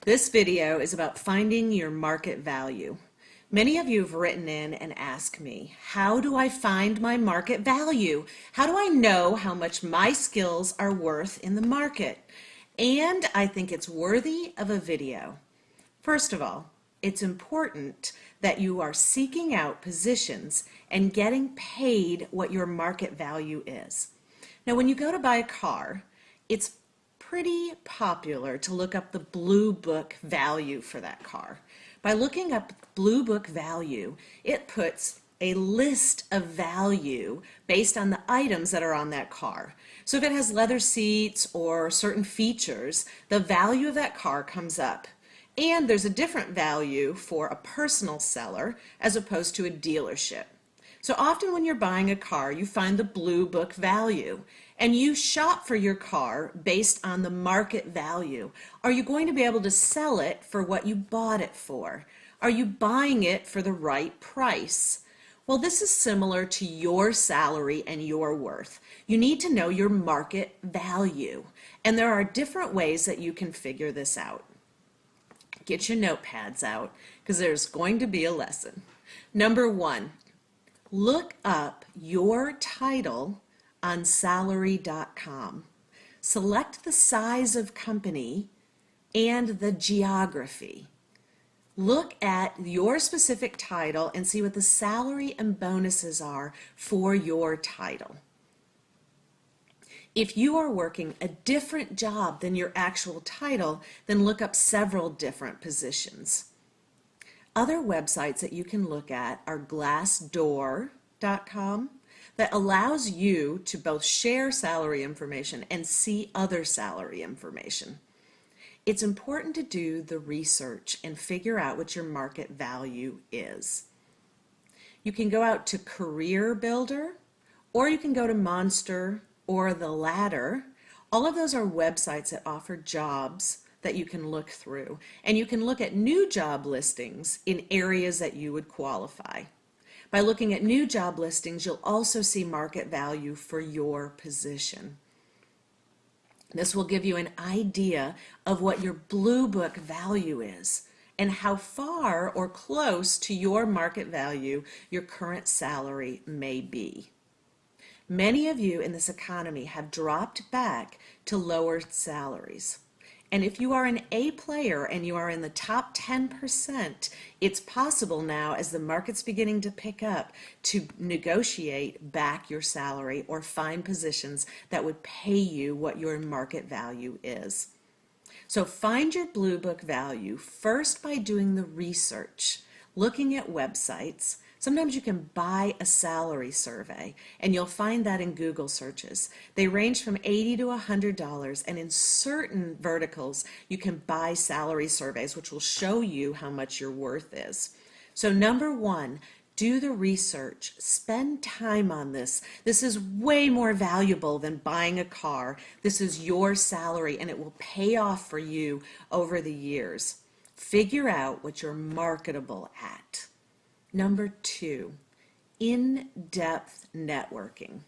This video is about finding your market value. Many of you have written in and asked me, how do I find my market value? How do I know how much my skills are worth in the market? And I think it's worthy of a video. First of all, it's important that you are seeking out positions and getting paid what your market value is. Now, when you go to buy a car, it's pretty popular to look up the Blue Book value for that car. By looking up Blue Book value, it puts a list of value based on the items that are on that car. So if it has leather seats or certain features, the value of that car comes up. And there's a different value for a personal seller as opposed to a dealership. So often when you're buying a car, you find the Blue Book value and you shop for your car based on the market value. Are you going to be able to sell it for what you bought it for? Are you buying it for the right price? Well, this is similar to your salary and your worth. You need to know your market value, and there are different ways that you can figure this out. Get your notepads out because there's going to be a lesson. Number one, look up your title on salary.com. Select the size of company and the geography. Look at your specific title and see what the salary and bonuses are for your title. If you are working a different job than your actual title, then look up several different positions. Other websites that you can look at are glassdoor.com that allows you to both share salary information and see other salary information. It's important to do the research and figure out what your market value is. You can go out to Career Builder, or you can go to Monster or The Ladder. All of those are websites that offer jobs that you can look through, and you can look at new job listings in areas that you would qualify. By looking at new job listings, you'll also see market value for your position. This will give you an idea of what your Blue Book value is and how far or close to your market value your current salary may be. Many of you in this economy have dropped back to lower salaries. And if you are an A player and you are in the top 10%, it's possible now, as the market's beginning to pick up, to negotiate back your salary or find positions that would pay you what your market value is. So find your Blue Book value first by doing the research, looking at websites. Sometimes you can buy a salary survey, and you'll find that in Google searches. They range from $80 to $100, and in certain verticals, you can buy salary surveys, which will show you how much your worth is. So number one, do the research. Spend time on this. This is way more valuable than buying a car. This is your salary, and it will pay off for you over the years. Figure out what you're marketable at. Number two, in-depth networking.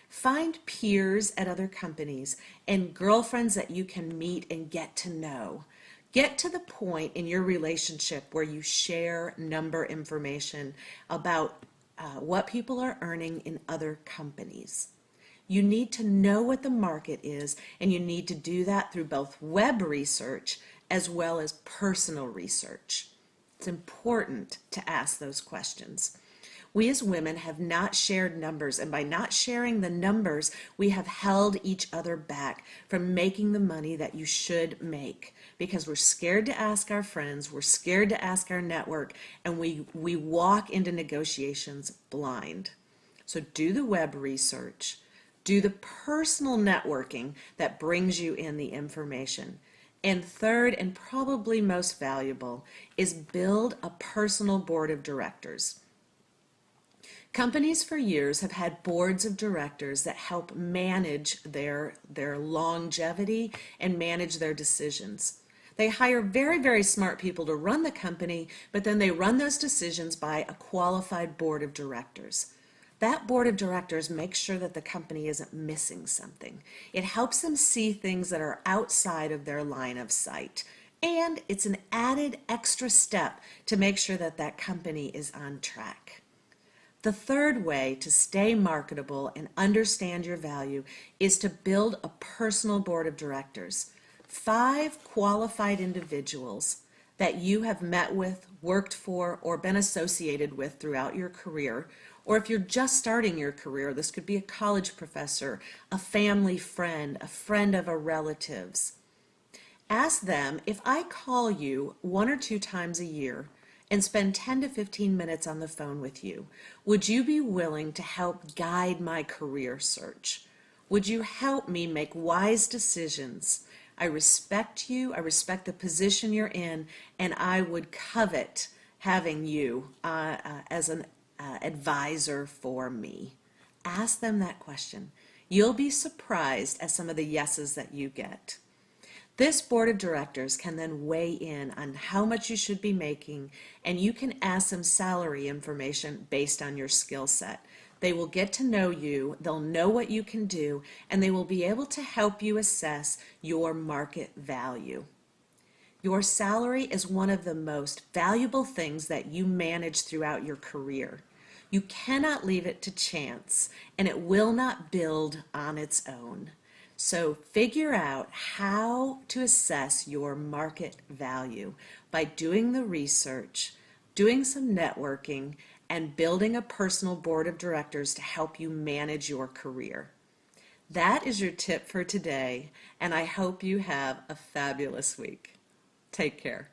Find peers at other companies and girlfriends that you can meet and get to know. Get to the point in your relationship where you share number information about what people are earning in other companies. You need to know what the market is, and you need to do that through both web research as well as personal research. It's important to ask those questions. We as women have not shared numbers, and by not sharing the numbers, we have held each other back from making the money that you should make because we're scared to ask our friends, we're scared to ask our network, and we walk into negotiations blind. So do the web research, do the personal networking that brings you in the information. And third, and probably most valuable, is build a personal board of directors. Companies for years have had boards of directors that help manage their longevity and manage their decisions. They hire very, very smart people to run the company, but then they run those decisions by a qualified board of directors. That board of directors makes sure that the company isn't missing something. It helps them see things that are outside of their line of sight. And it's an added extra step to make sure that that company is on track. The third way to stay marketable and understand your value is to build a personal board of directors. 5 qualified individuals that you have met with, worked for, or been associated with throughout your career. Or if you're just starting your career, this could be a college professor, a family friend, a friend of a relative's. Ask them, if I call you 1 or 2 times a year and spend 10 to 15 minutes on the phone with you, would you be willing to help guide my career search? Would you help me make wise decisions? I respect you, I respect the position you're in, and I would covet having you as an advisor for me. Ask them that question. You'll be surprised at some of the yeses that you get. This board of directors can then weigh in on how much you should be making, and you can ask them salary information based on your skill set. They will get to know you, they'll know what you can do, and they will be able to help you assess your market value. Your salary is one of the most valuable things that you manage throughout your career. You cannot leave it to chance, and it will not build on its own. So figure out how to assess your market value by doing the research, doing some networking, and building a personal board of directors to help you manage your career. That is your tip for today, and I hope you have a fabulous week. Take care.